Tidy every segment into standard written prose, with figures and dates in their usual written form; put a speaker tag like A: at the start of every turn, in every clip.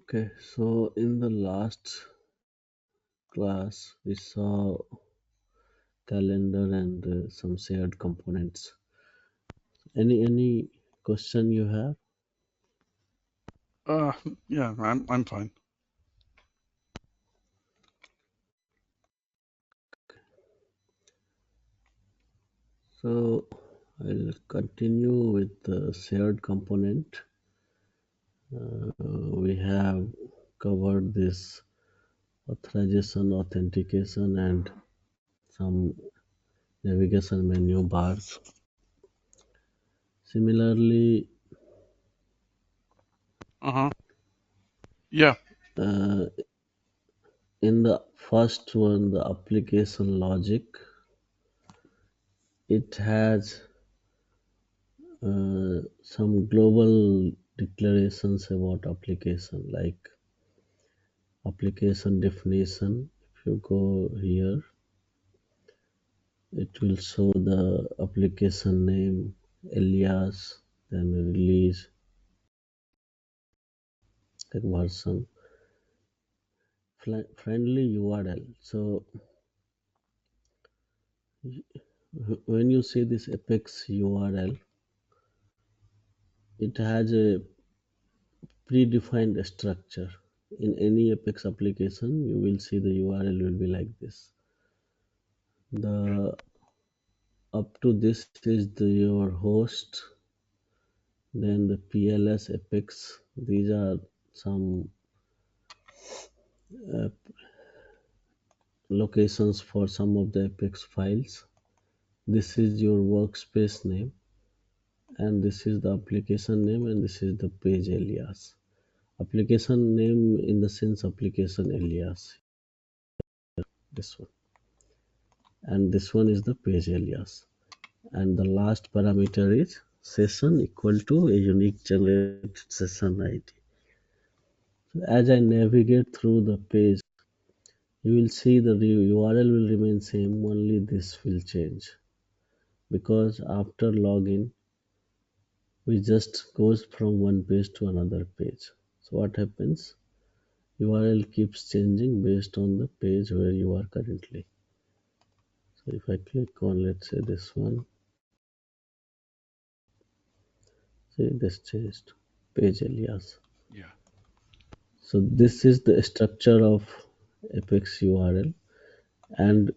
A: Okay, so in the last class we saw calendar and some shared components. Any question you have?
B: Uh, yeah, I'm fine.
A: So I'll continue with the shared component. We have covered this authorization, authentication, and some navigation menu bars. Similarly,
B: Uh-huh. Yeah.
A: uh, in the first one, the application logic, it has some global declarations about application, like application definition. If you go here, it will show the application name, alias, then release, like version, friendly URL. So when you see this Apex URL, it has a predefined structure. In any Apex application, you will see the URL will be like this.
B: Okay.
A: The up to this is your host, then the PLS Apex. These are some uh, locations for some of the Apex files. This is your workspace name, and this is the application name, and this is the page alias. Application name in the sense application alias, this one, and this one is the page alias. And the last parameter is session equal to a unique generated session ID. So as I navigate through the page, you will see the URL will remain same, only this will change because after login we just goes from one page to another page. So what happens? URL keeps changing based on the page where you are currently. So if I click on, let's say, this one, see this changed, page alias.
B: Yeah.
A: So this is the structure of Apex URL, and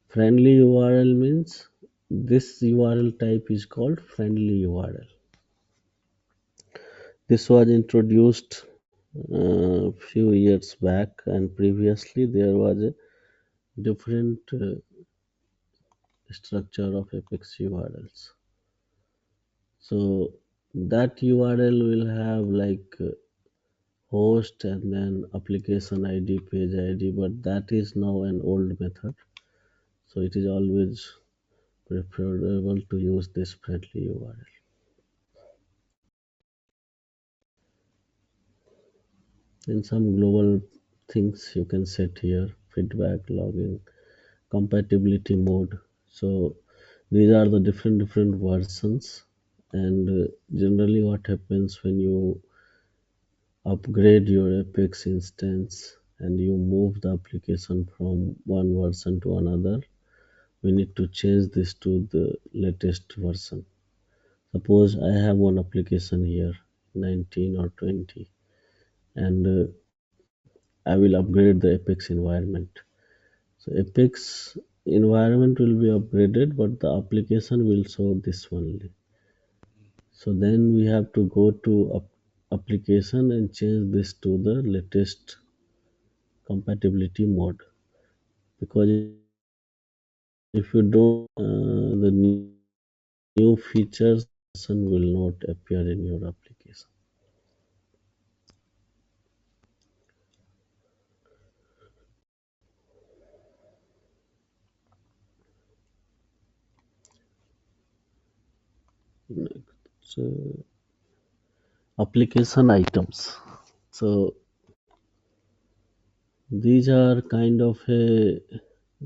A: friendly URL means this URL type is called friendly URL. This was introduced a few years back, and previously there was a different structure of Apex URLs. So that URL will have like host and then application ID, page ID, but that is now an old method. So it is always preferable to use this friendly URL. In some global things you can set here feedback, login, compatibility mode. So these are the different versions, and generally what happens when you upgrade your Apex instance and you move the application from one version to another, we need to change this to the latest version. Suppose I have one application here, 19 or 20, and I will upgrade the Apex environment. So Apex environment will be upgraded, but the application will show this only. So then we have to go to application and change this to the latest compatibility mode. Because if you don't, the new features will not appear in your application. So application items. So these are kind of a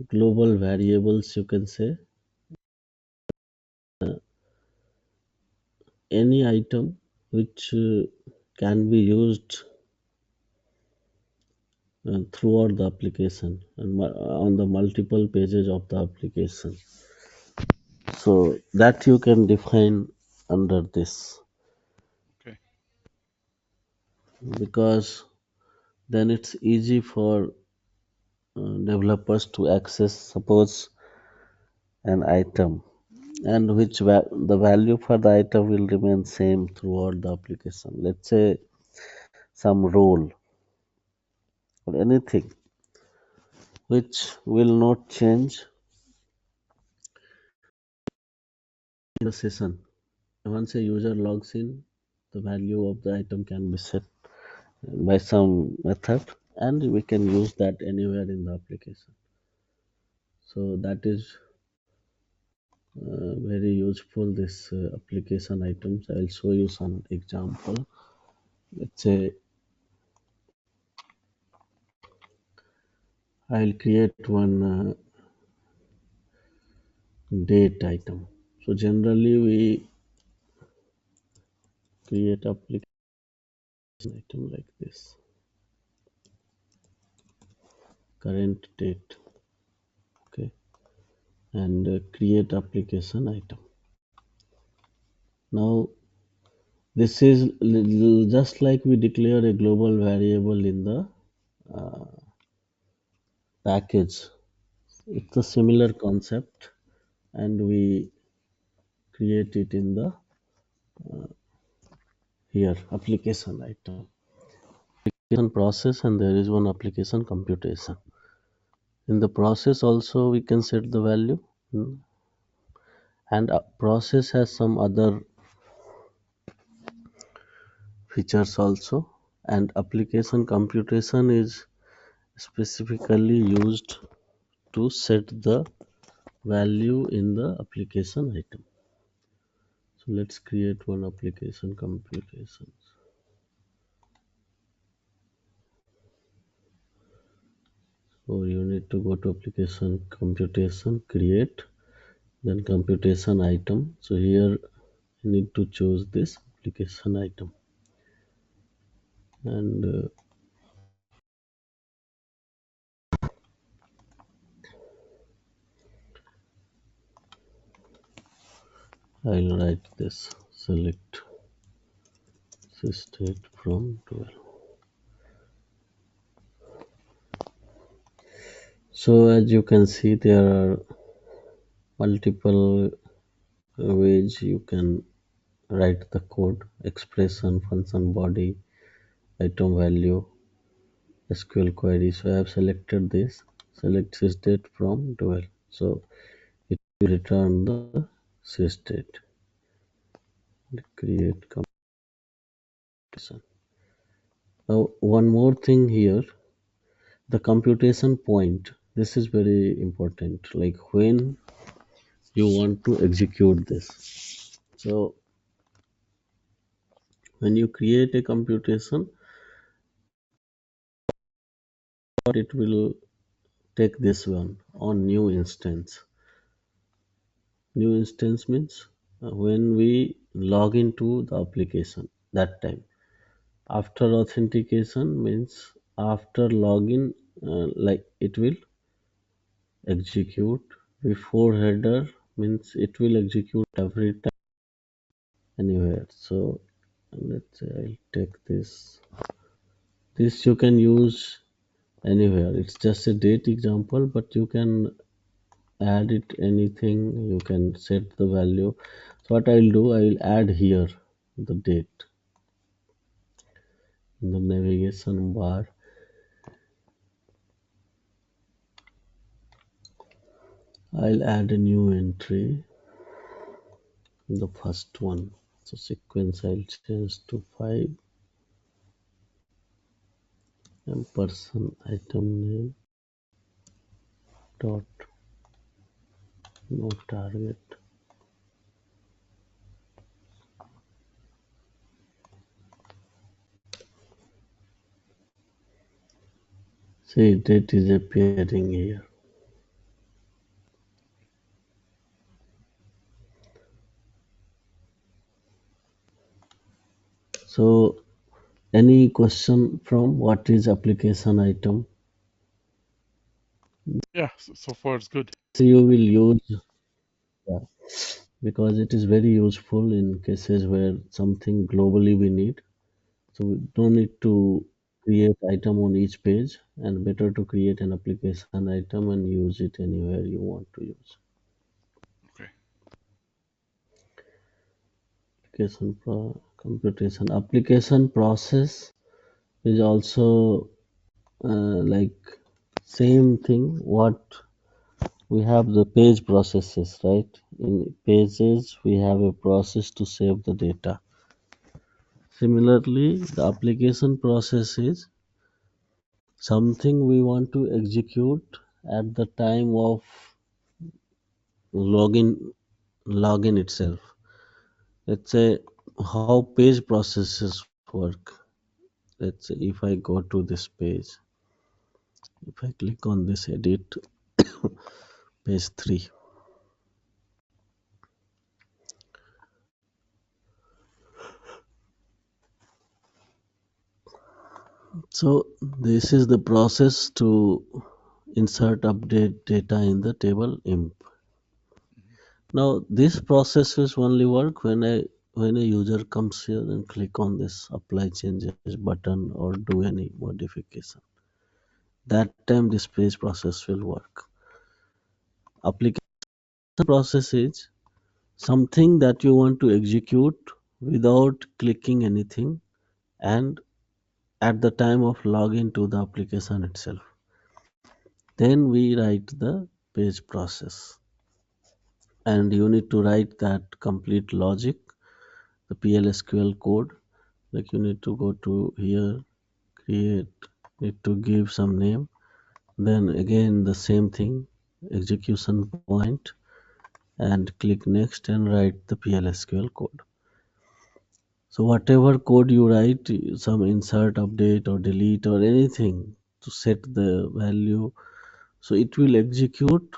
A: global variables, you can say. Any item which can be used throughout the application and on the multiple pages of the application. So that you can define under this,
B: Okay.
A: because then it's easy for developers to access, suppose, an item, and the value for the item will remain same throughout the application. Let's say some role or anything which will not change in the session. Once a user logs in, the value of the item can be set by some method, and we can use that anywhere in the application. So that is very useful, this application items. I'll show you some example. Let's say I'll create one date item. So generally we create application item like this, current date, okay, and create application item. Now this is just like we declare a global variable in the uh, package. It's a similar concept, and we create it in the here application item, application process, and there is one application computation. In the process also we can set the value. And a process has some other features also, and application computation is specifically used to set the value in the application item. So let's create one application computation. So you need to go to application computation, create, then computation item. So here you need to choose this application item, and I'll write this, select state from 12. So as you can see, there are multiple ways you can write the code: expression, function body, item value, SQL query. So I have selected this, select sysdate from 12. So it will return the sysdate. Create computation. Now one more thing here, the computation point. This is very important, like when you want to execute this. So when you create a computation, it will take this one on new instance. New instance means when we log into the application, that time. After authentication means after login, like it will execute. Before header means it will execute every time anywhere. So let's say I'll take this. This you can use anywhere. It's just a date example, but you can add it anything. You can set the value. So what I'll do, I will add here the date in the navigation bar. I'll add a new entry, the first one. So sequence I'll change to 5, and person item name dot no target. See, date is appearing here. So any question from what is application item?
B: Yeah, so far it's good.
A: So you will use, yeah, because it is very useful in cases where something globally we need. So we don't need to create item on each page, and better to create an application item and use it anywhere you want to use.
B: Okay.
A: Application process is also like same thing. What we have the page processes, right? In pages, we have a process to save the data. Similarly, the application process is something we want to execute at the time of login login itself. Let's say how page processes work. Let's say if I go to this page, if I click on this edit page 3. So this is the process to insert update data in the table imp.
B: Mhm.
A: Now this processes only work when a user comes here and click on this apply changes button or do any modification. That time this page process will work. Application process is something that you want to execute without clicking anything and at the time of login to the application itself. Then we write the page process and you need to write that complete logic, the PLSQL code. Like you need to go to here, create, need to give some name. Then again the same thing, execution point and click next and write the PLSQL code. So whatever code you write, some insert, update or delete or anything to set the value. So it will execute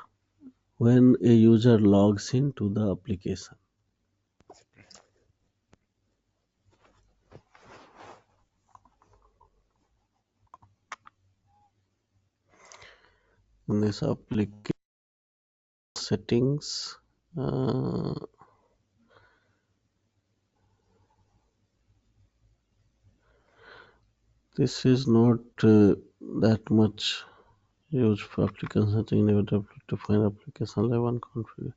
A: when a user logs into the application.
B: Okay.
A: In this application settings, uh, this is not that much used for application setting. Never to find application level configure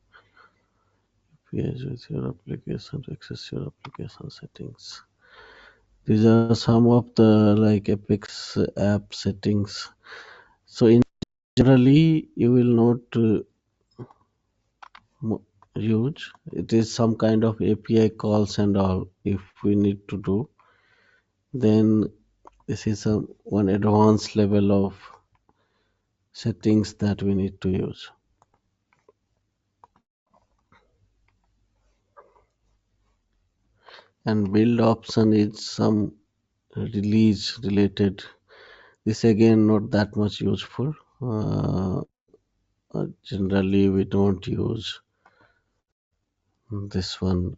A: page with your application to access your application settings. These are some of the like Apex app settings. So in generally you will not use. It is some kind of API calls and all. If we need to do, then this is a one advanced level of settings that we need to use. And build option is some release related. This again not that much useful. Generally we don't use this one.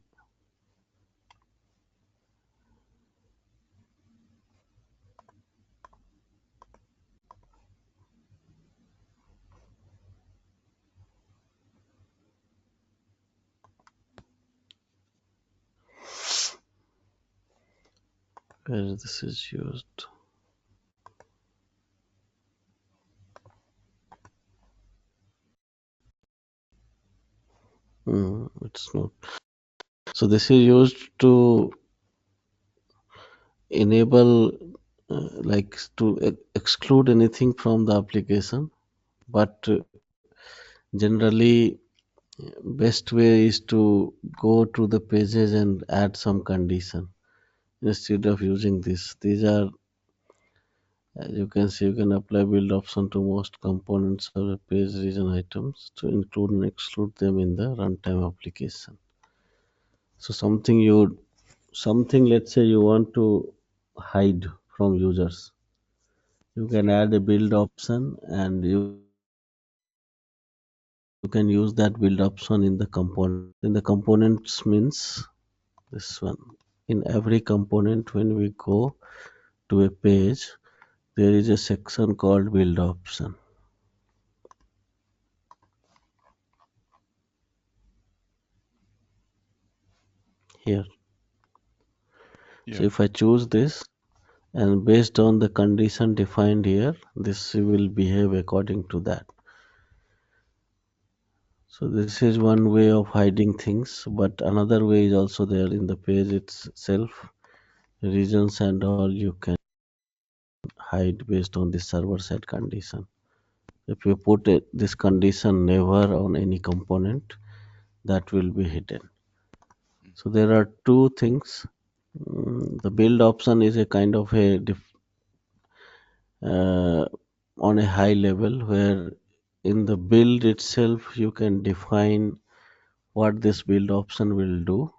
A: Where this is used. It's not. So this is used to enable like to exclude anything from the application, but generally best way is to go to the pages and add some condition instead of using this. These are, as you can see, you can apply build option to most components of the page region items to include and exclude them in the runtime application. So something let's say you want to hide from users, you can add a build option and you can use that build option in the component. In the components means this one. In every component, when we go to a page, there is a section called build option. here. So
B: Yeah.
A: if I choose this, and based on the condition defined here, this will behave according to that. So this is one way of hiding things, but another way is also there in the page itself. Regions and all you can hide based on the server side condition. If you put this condition never on any component, that will be hidden.
B: Mm.
A: So there are two things. The build option is a kind of uh, on a high level where in the build itself you can define what this build option will do,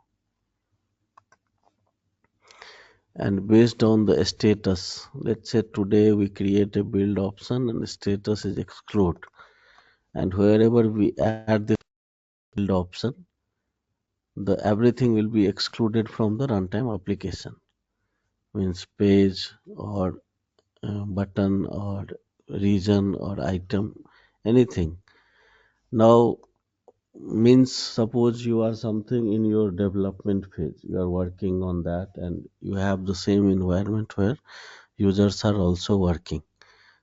A: and based on the status, let's say today we create a build option and the status is exclude, and wherever we add this build option, the everything will be excluded from the runtime application, means page or button or region or item, anything. Now, means suppose you are something in your development phase, you are working on that and you have the same environment where users are also working.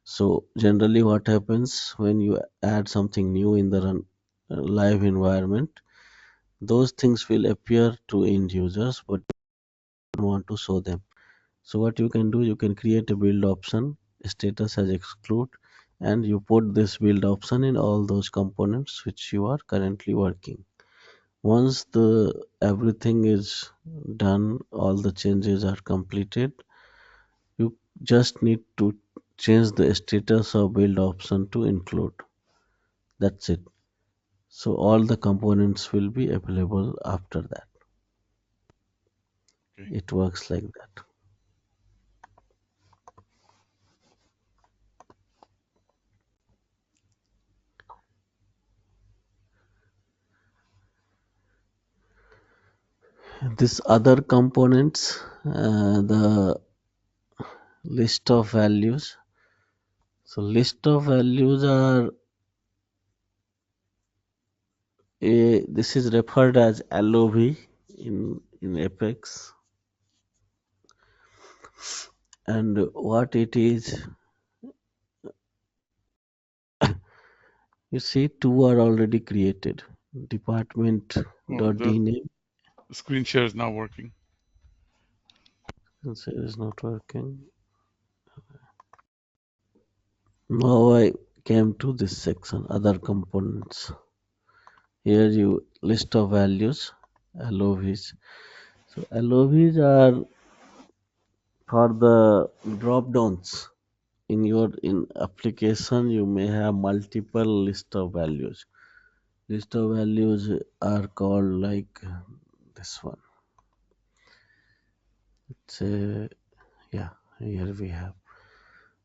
A: So generally what happens when you add something new in the live environment, those things will appear to end users but you don't want to show them. So what you can do, you can create a build option, status as exclude, and you put this build option in all those components which you are currently working. Once the everything is done, all the changes are completed, you just need to change the status of build option to include. That's it. So all the components will be available after that.
B: Okay.
A: It works like that. This other components, the list of values. So list of values are this is referred as LOV in Apex, and what it is, you see two are already created. Department
B: Oh,
A: dot d name.
B: the screen share is now working.
A: It is not working. Now I came to this section, other components. Here you list of values, LOVs. So LOVs are for the drop downs. In your in application, you may have multiple list of values. List of values are called like this one. Say yeah, here we have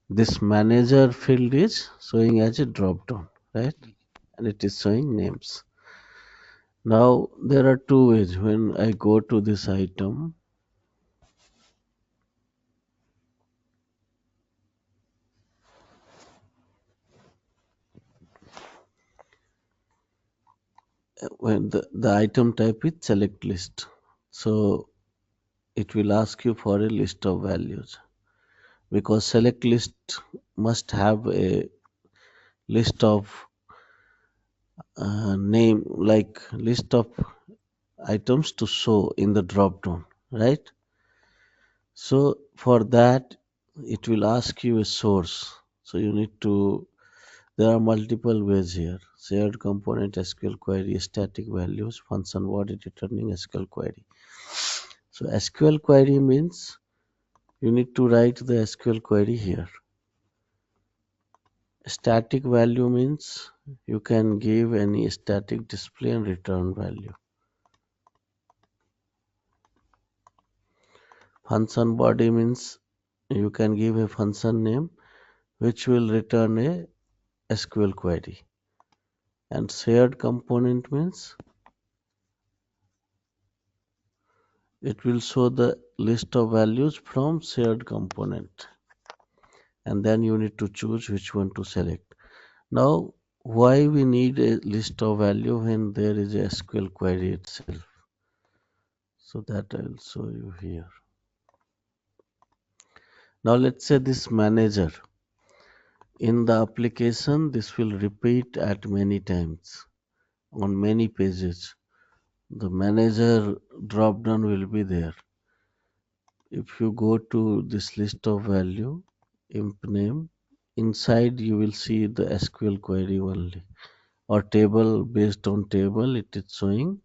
A: this manager field is showing as a drop down, right?
B: Mm.
A: And it is showing names. Now there are two ways. When I go to this item, when the item type is select list, so it will ask you for a list of values because select list must have a list of name like list of items to show in the drop down, right? So for that it will ask you a source, so you need to, there are multiple ways here: shared component, SQL query, static values, function body returning SQL query. So SQL query means you need to write the SQL query here. Static value means you can give any static display and return value. Function body means you can give a function name which will return a SQL query. And shared component means it will show the list of values from shared component. And then you need to choose which one to select. Now, why we need a list of value when there is a SQL query itself? So that I'll show you here. Now let's say this manager. In the application, this will repeat at many times on many pages. The manager drop down will be there. If you go to this list of value, imp name, inside you will see the SQL query only or table based on table it is showing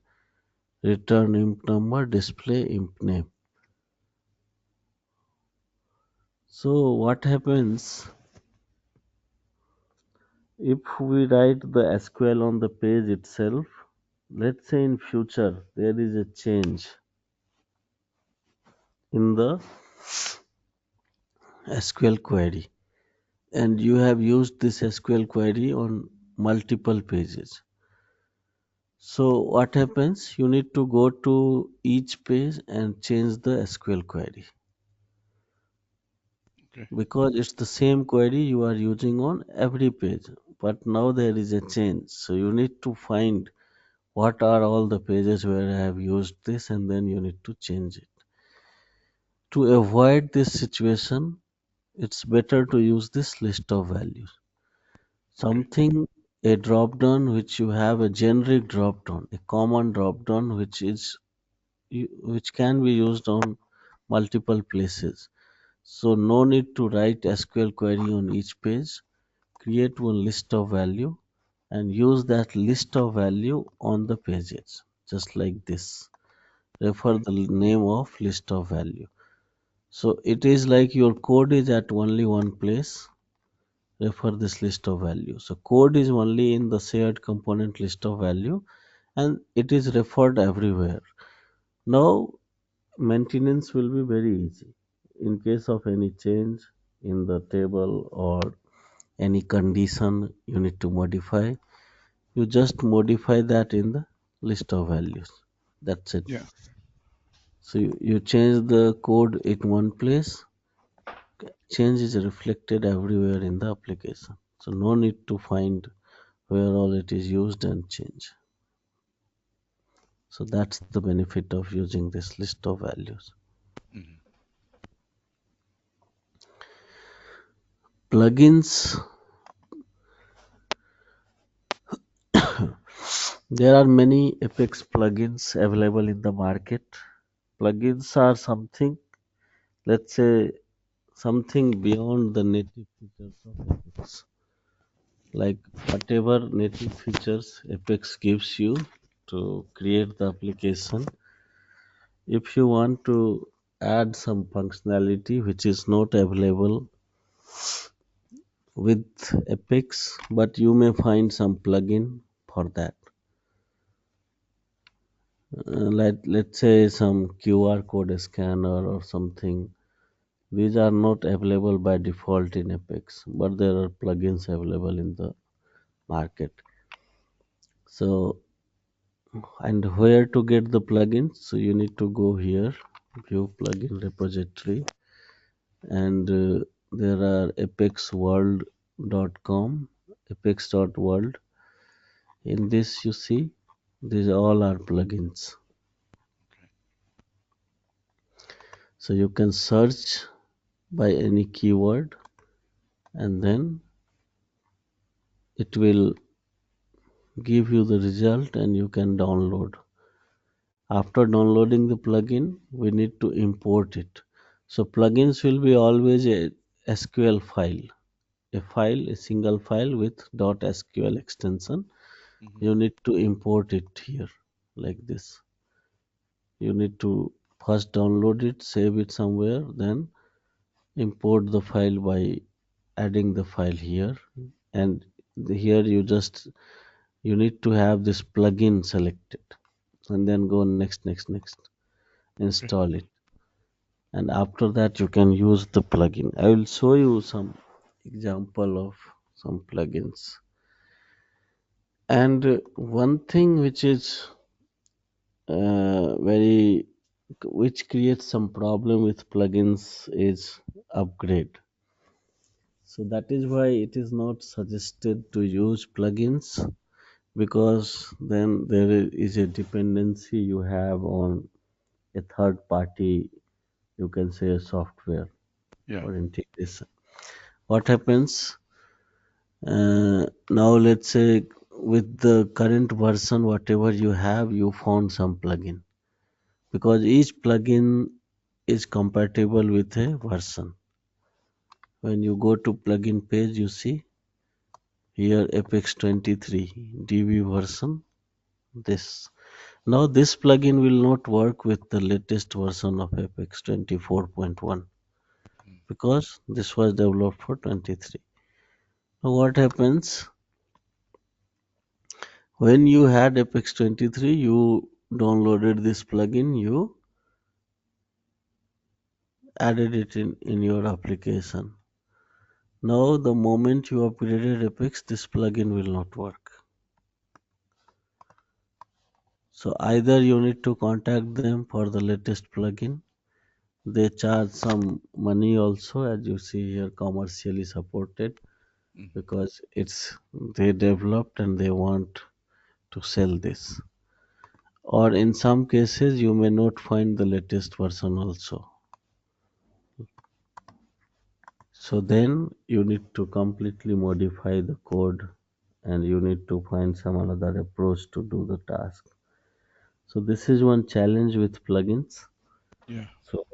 A: return imp number display imp name. So what happens if we write the SQL on the page itself? Let's say in future there is a change in the SQL query and you have used this SQL query on multiple pages. So what happens? You need to go to each page and change the SQL query
B: Okay.
A: because it's the same query you are using on every page. But now there is a change. So you need to find what are all the pages where I have used this and then you need to change it. To avoid this situation, it's better to use this list of values.
B: Okay.
A: Something, a drop down which you have a generic drop down, a common drop down which can be used on multiple places. So no need to write SQL query on each page. Create one list of value and use that list of value on the pages, just like this. Refer
B: Okay.
A: the name of list of value. So it is like your code is at only one place. Refer this list of value. So code is only in the shared component list of value and it is referred everywhere. Now maintenance will be very easy. In case of any change in the table or any condition you need to modify, you just modify that in the list of values. That's it.
B: Yeah.
A: So you change the code in one place, change is reflected everywhere in the application. So no need to find where all it is used and change. So that's the benefit of using this list of values.
B: Hmm.
A: Plugins, there are many Apex plugins available in the market. Plugins are something, let's say, something beyond the native features of Apex. Like whatever native features Apex gives you to create the application, if you want to add some functionality which is not available with Apex, but you may find some plugin for that. Let's say some QR code scanner or something. These are not available by default in Apex, but there are plugins available in the market. So, and where to get the plugins? So you need to go here, view plugin repository, and there are apexworld.com, apex.world. In this, you see, these all are plugins.
B: Okay.
A: So you can search by any keyword and then it will give you the result and you can download. After downloading the plugin, we need to import it. So plugins will be always a SQL file, a single file with .sql extension.
B: Hmm.
A: You need to import it here like this. You need to first download it, save it somewhere, then import the file by adding the file here. And here you need to have this plugin selected and then go next,
B: Okay.
A: install it. And after that you can use the plugin. I will show you some example of some plugins. And one thing very which creates some problem with plugins is upgrade. So that is why it is not suggested to use plugins because then there is a dependency you have on a third party, you can say a software
B: Yeah.
A: or integration. What happens now? Let's say with the current version, whatever you have, you found some plugin because each plugin is compatible with a version. When you go to plugin page, you see here Apex 23 DB version. This now this plugin will not work with the latest version of Apex 24.1
B: Mm.
A: because this was developed for 23. Now what happens when you had Apex 23, you downloaded this plugin, you added it in your application. Now the moment you upgraded Apex, this plugin will not work. So either you need to contact them for the latest plugin. They charge some money also, as you see here, commercially supported
B: Mhm.
A: because it's they developed and they want to sell this. Or in some cases, you may not find the latest version also. So then you need to completely modify the code and you need to find some another approach to do the task. So this is one challenge with plugins.
B: Yeah.
A: So,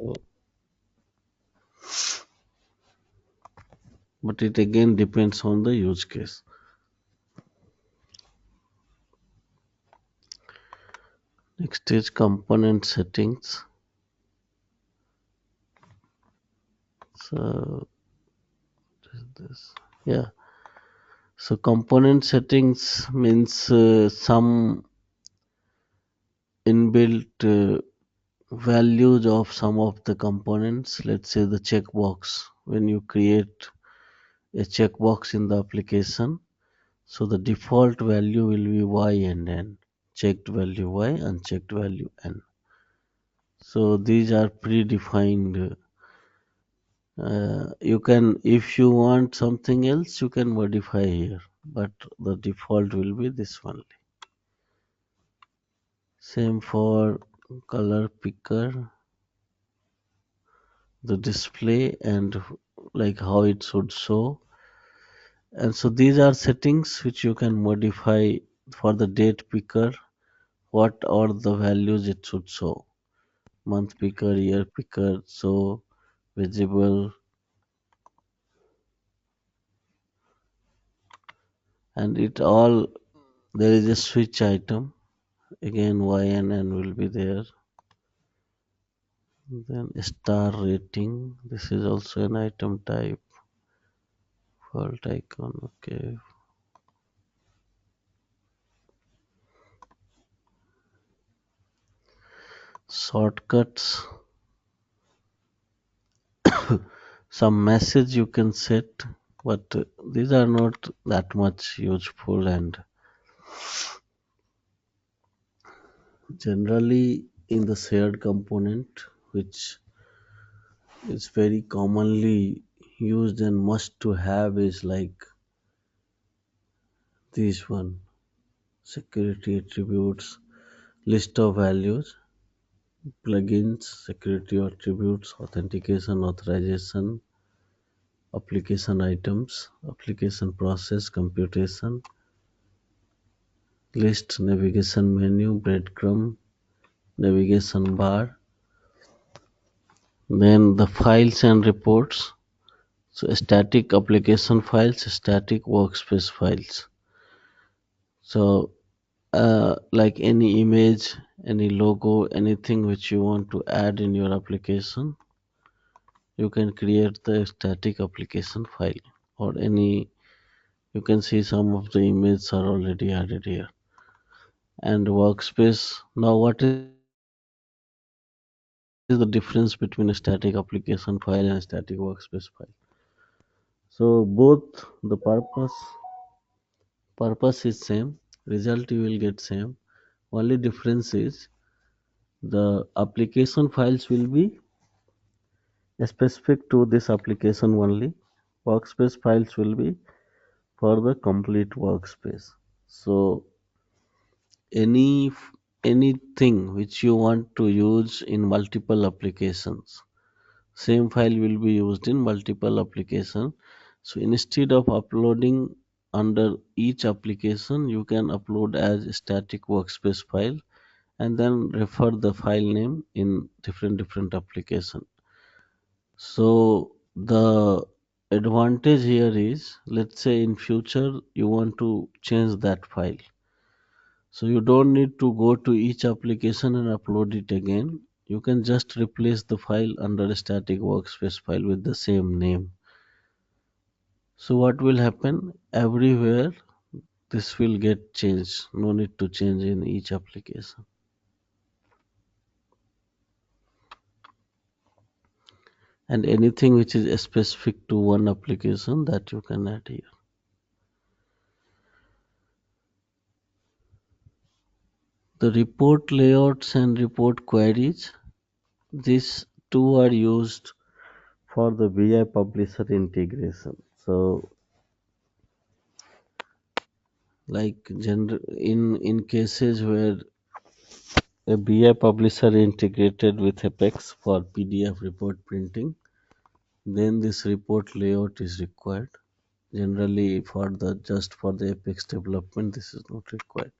A: but it again depends on the use case. Next is component settings. So this, yeah. So component settings means some inbuilt values of some of the components. Let's say the checkbox. When you create a checkbox in the application, so the default value will be y and n. Checked value y, unchecked value n. So these are predefined. You can, if you want something else, you can modify here, but the default will be this one. Same for color picker, the display and like how it should show. And so these are settings which you can modify for the date picker, what are the values it should show. Month picker, year picker, so visible, and it all there is a switch item. Again, Y and N will be there. Then star rating. This is also an item type. Fault icon. Okay. Shortcuts. Some message you can set, but these are not that much useful and generally in the shared component, which is very commonly used and must to have is like this one security attributes, list of values, plugins, security attributes, authentication, authorization, application items, application process, computation, list, navigation menu, breadcrumb, navigation bar, then the files and reports. So static application files, static workspace files. So like any image, any logo, anything which you want to add in your application, you can create the static application file or any you can see some of the images are already added here. And workspace. Now, what is the difference between a static application file and a static workspace file? So both the purpose is same, result you will get same. Only difference is the application files will be specific to this application only. Workspace files will be for the complete workspace. So any anything which you want to use in multiple applications. Same file will be used in multiple application. So instead of uploading under each application, you can upload as static workspace file and then refer the file name in different application. So the advantage here is, let's say in future you want to change that file. So you don't need to go to each application and upload it again. You can just replace the file under a static workspace file with the same name. So what will happen? Everywhere this will get changed. No need to change in each application. And anything which is specific to one application that you can add here. The report layouts and report queries, these two are used for the BI publisher integration. So like in cases where a BI publisher integrated with Apex for PDF report printing, then this report layout is required. Generally for the just for the Apex development, this is not required.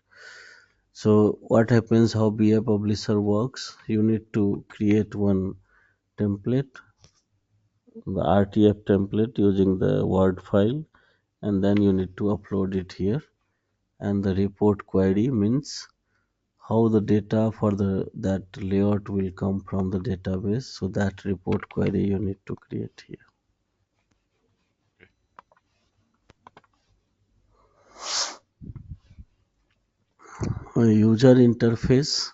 A: So what happens, how BI publisher works, you need to create one template, the RTF template using the Word file, and then you need to upload it here. And the report query means how the data for the that layout will come from the database. So that report query you need to create here.
B: Okay.
A: User interface.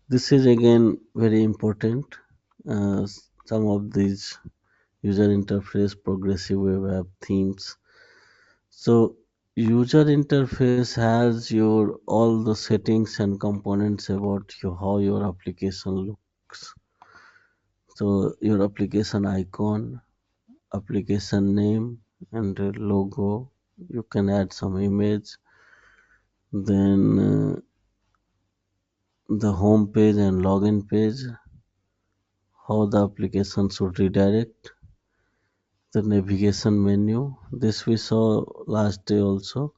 A: This is again very important. Some of these user interface, progressive web app themes. So user interface has your all the settings and components about how your application looks. So your application icon, application name, and a logo. You can add some image. Then the home page and login page, how the application should redirect, the navigation menu. This we saw last day also,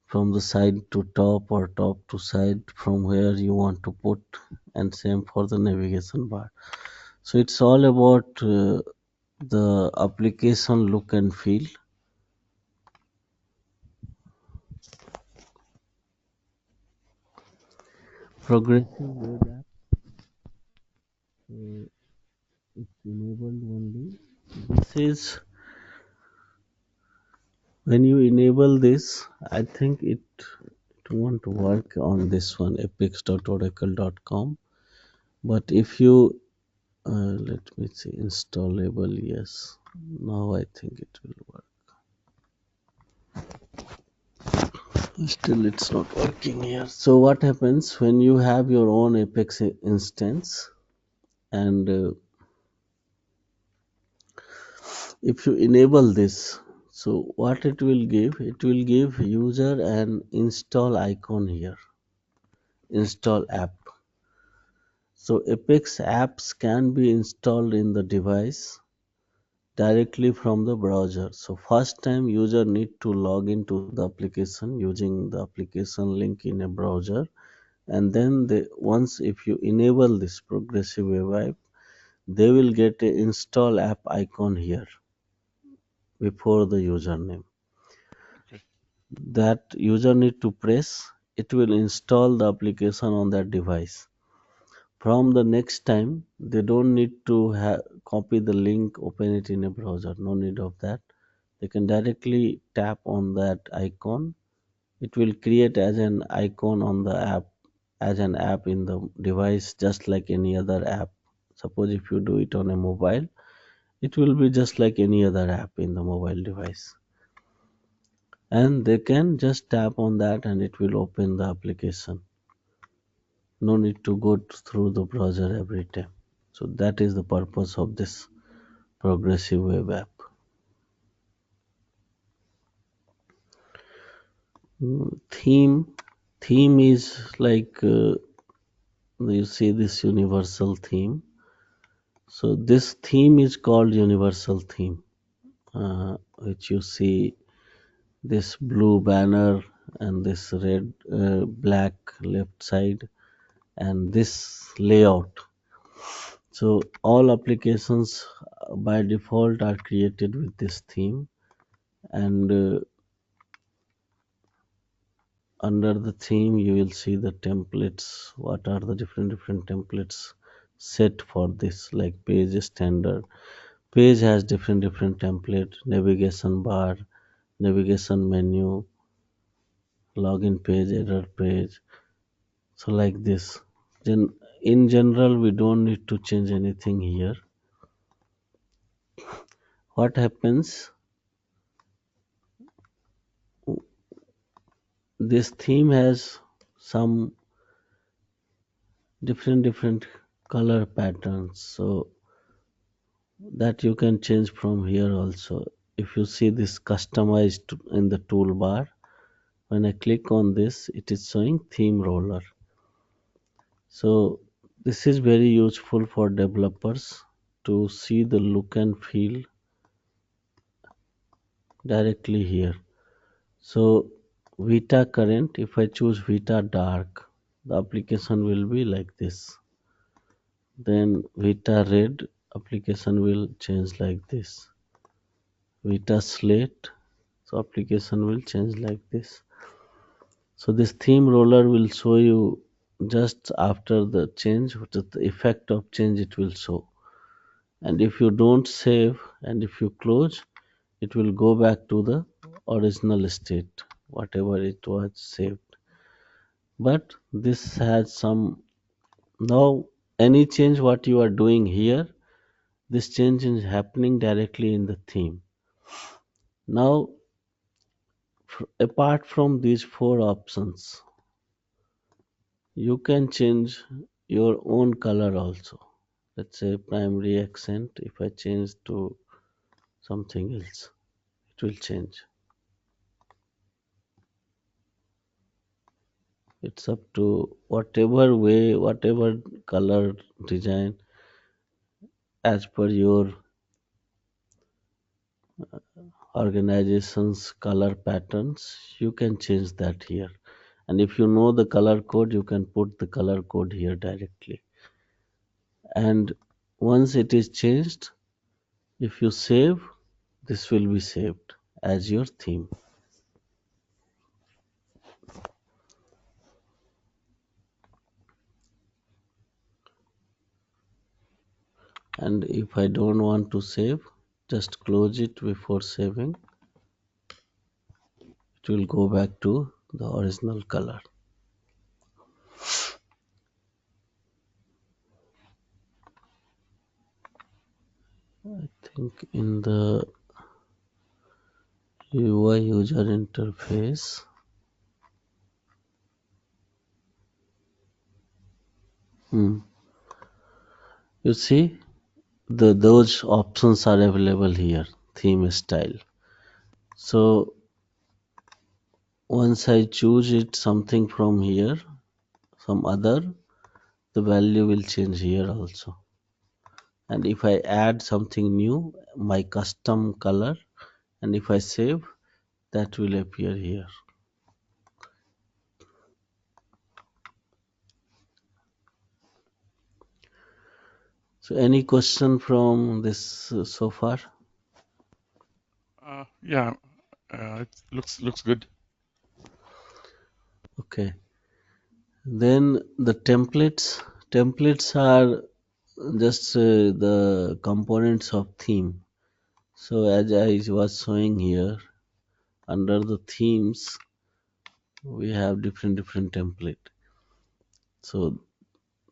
A: from the side to top or top to side, from where you want to put, and same for the navigation bar. So it's all about the application look and feel. Progressive web app, it's enabled only. This is when you enable this, I think it won't work on this one, apex.oracle.com. But if you let me see, installable, yes. Now I think it will work. Still, it's not working here. So what happens when you have your own Apex instance, and if you enable this, so what it will give? It will give user an install icon here, install app. So Apex apps can be installed in the device directly from the browser. So first time user need to log into the application using the application link in a browser, and then once if you enable this progressive web app, they will get a install app icon here before the username.
B: Okay.
A: That user need to press, it will install the application on that device. From the next time, they don't need to copy the link, open it in a browser. No need of that. They can directly tap on that icon. It will create as an icon on the app, as an app in the device, just like any other app. Suppose if you do it on a mobile, it will be just like any other app in the mobile device. And they can just tap on that and it will open the application. No need to go through the browser every time. So that is the purpose of this progressive web app. Theme. Theme is like you see this universal theme. So this theme is called universal theme, which you see this blue banner and this red black left side and this layout. So all applications by default are created with this theme, and under the theme you will see the templates. What are the different templates set for this? Like page standard. Page has different template, navigation bar, navigation menu, login page, error page. So like this. Then in general we don't need to change anything here. What happens? This theme has some different color patterns, so that you can change from here also. If you see this customized in the toolbar, when I click on this it is showing theme roller. So this is very useful for developers to see the look and feel directly here. So Vita current, if I choose Vita dark, the application will be like this. Then Vita red, application will change like this. Vita slate, so application will change like this. So this theme roller will show you just after the change, what is the effect of change it will show. And if you don't save and if you close, it will go back to the original state, whatever it was saved. But this has some, now any change what you are doing here, this change is happening directly in the theme. Now, apart from these four options, you can change your own color also. Let's say primary accent, if I change to something else, it will change. It's up to whatever way, whatever color design as per your organization's color patterns, you can change that here. And if you know the color code, you can put the color code here directly. And once it is changed, if you save, this will be saved as your theme. And if I don't want to save, just close it before saving. It will go back to the original color. I think in the UI user interface, hmm, you see those options are available here, theme style. So once I choose it something from here, some other, the value will change here also. And if I add something new, my custom color, and if I save, that will appear here. So any question from this so far?
B: Yeah, it looks good.
A: Okay. Then the templates are just the components of theme. So as I was showing here, under the themes, we have different template. So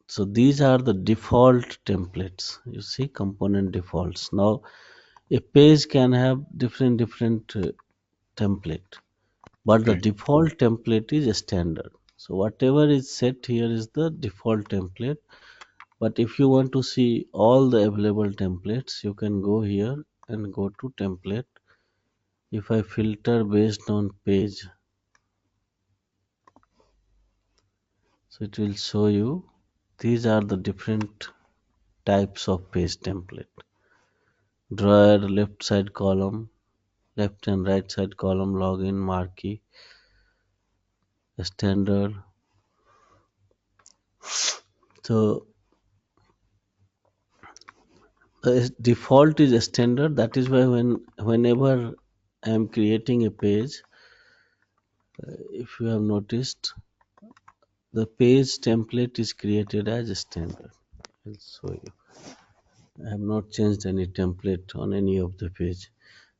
A: so these are the default templates. You see component defaults. Now a page can have different template, but the
B: Okay,
A: default template is a standard. So whatever is set here is the default template. But if you want to see all the available templates, you can go here and go to template. If I filter based on page, So it will show you these are the different types of page template. Drawer, left side column, left and right side column, login, marquee, standard. So default is standard. That is why whenever I am creating a page, if you have noticed, the page template is created as a standard. I'll show you. I have not changed any template on any of the page.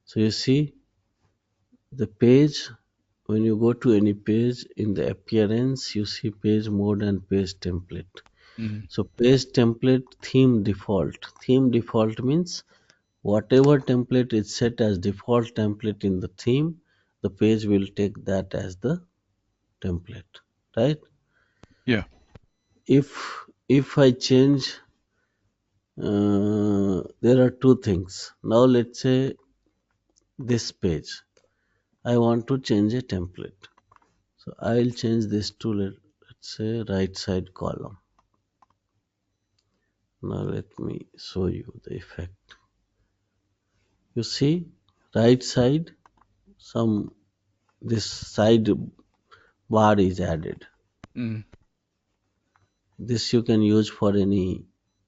A: So you see the page, when you go to any page in the appearance, you see page mode and page template.
B: Mm.
A: So page template theme default. Theme default means whatever template is set as default template in the theme, the page will take that as the template, right?
B: Yeah.
A: If I change, there are two things. Now let's say this page, I want to change a template. So I will change this to let's say right side column. Now let me show you the effect. You see, right side, some this side bar is added.
B: Mm.
A: This you can use for any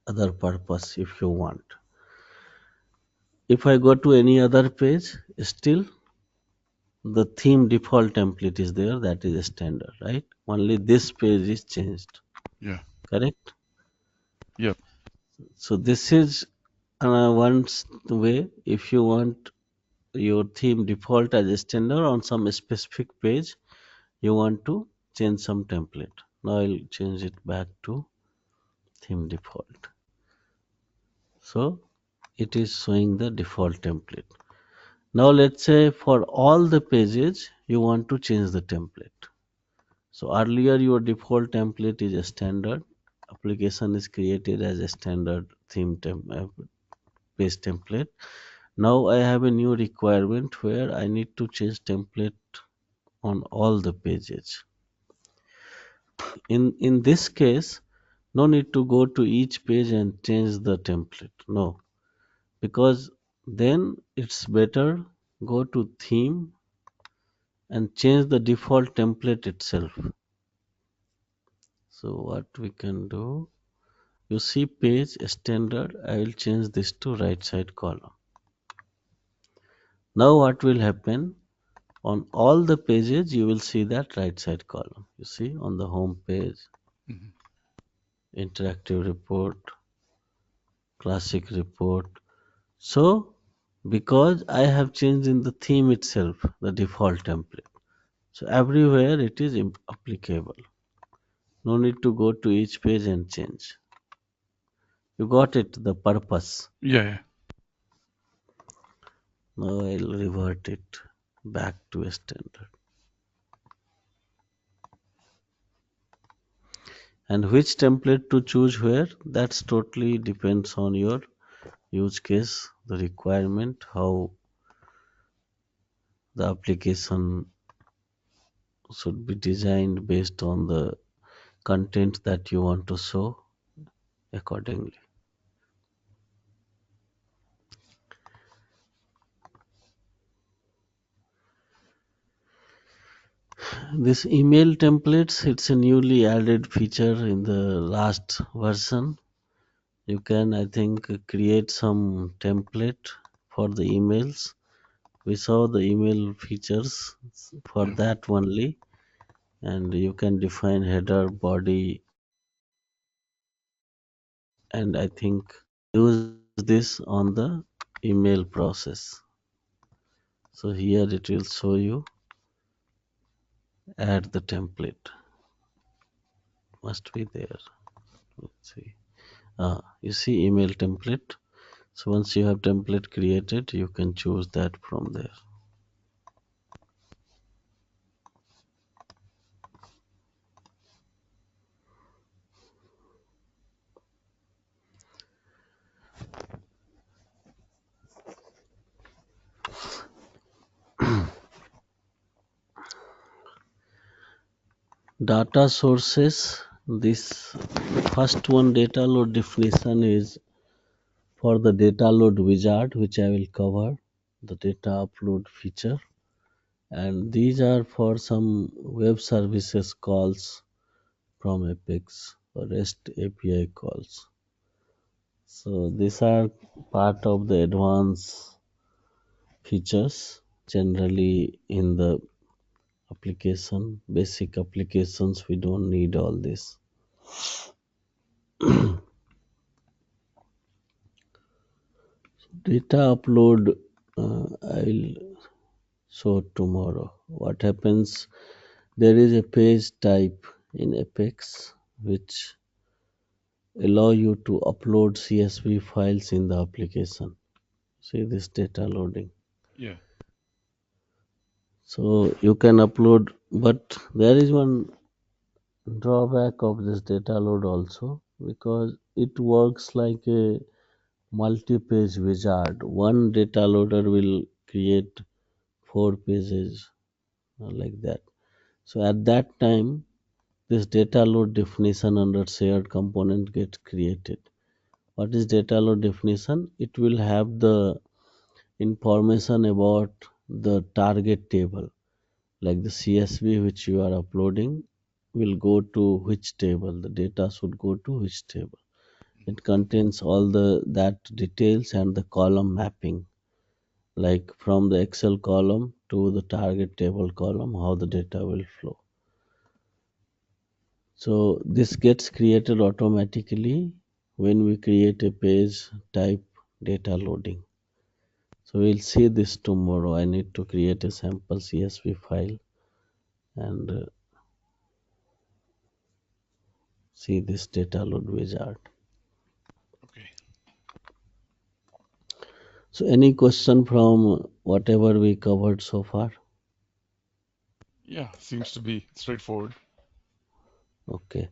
A: other purpose if you want. If I go to any other page, still the theme default template is there, that is standard, right? Only this page is changed,
B: Yeah.
A: correct?
B: Yep.
A: So this is one way. If you want your theme default as a standard on some specific page, you want to change some template. Now I'll change it back to theme default. So it is showing the default template. Now let's say for all the pages you want to change the template. So earlier your default template is a standard. Application is created as a standard page template. Now I have a new requirement where I need to change template on all the pages. In this case, no need to go to each page and change the template. No, because then it's better go to theme and change the default template itself. So what we can do, you see page standard, I will change this to right side column. Now what will happen, on all the pages you will see that right side column. You see on the home page,
B: Mm.
A: interactive report, classic report. So because I have changed in the theme itself the default template, so everywhere it is applicable. No need to go to each page and change. You got it, the purpose.
B: Yeah. Yeah.
A: Now I'll revert it back to a standard. And which template to choose where, that's totally depends on your use case, the requirement, how the application should be designed based on the content that you want to show accordingly. This email templates, it's a newly added feature in the last version. You can, I think, create some template for the emails. We saw the email features for
B: Yeah.
A: that only, and you can define header, body, and I think use this on the email process. So here it will show you add the template. Must be there. Let's see. You see email template. So once you have template created, you can choose that from there. Data sources. This first one data load definition is for the data load wizard, which I will cover, the data upload feature, and these are for some web services calls from Apex or REST API calls. So these are part of the advanced features generally in the application, basic applications. We don't need all this. Data upload, I'll show tomorrow. What happens? There is a page type in Apex which allow you to upload CSV files in the application. See this data loading.
B: Yeah.
A: So you can upload, but there is one drawback of this data load also because it works like a multi-page wizard. One data loader will create 4 pages like that. So at that time, this data load definition under shared component gets created. What is data load definition? It will have the information about the target table, like the CSV which you are uploading will go to which table, the data should go to which table. It contains all the that details and the column mapping, like from the Excel column to the target table column, how the data will flow. So this gets created automatically when we create a page type data loading. So we'll see this tomorrow. I need to create a sample CSV file and see this data load wizard.
B: Okay.
A: So any question from whatever we covered so far?
B: Yeah, seems to be straightforward.
A: Okay.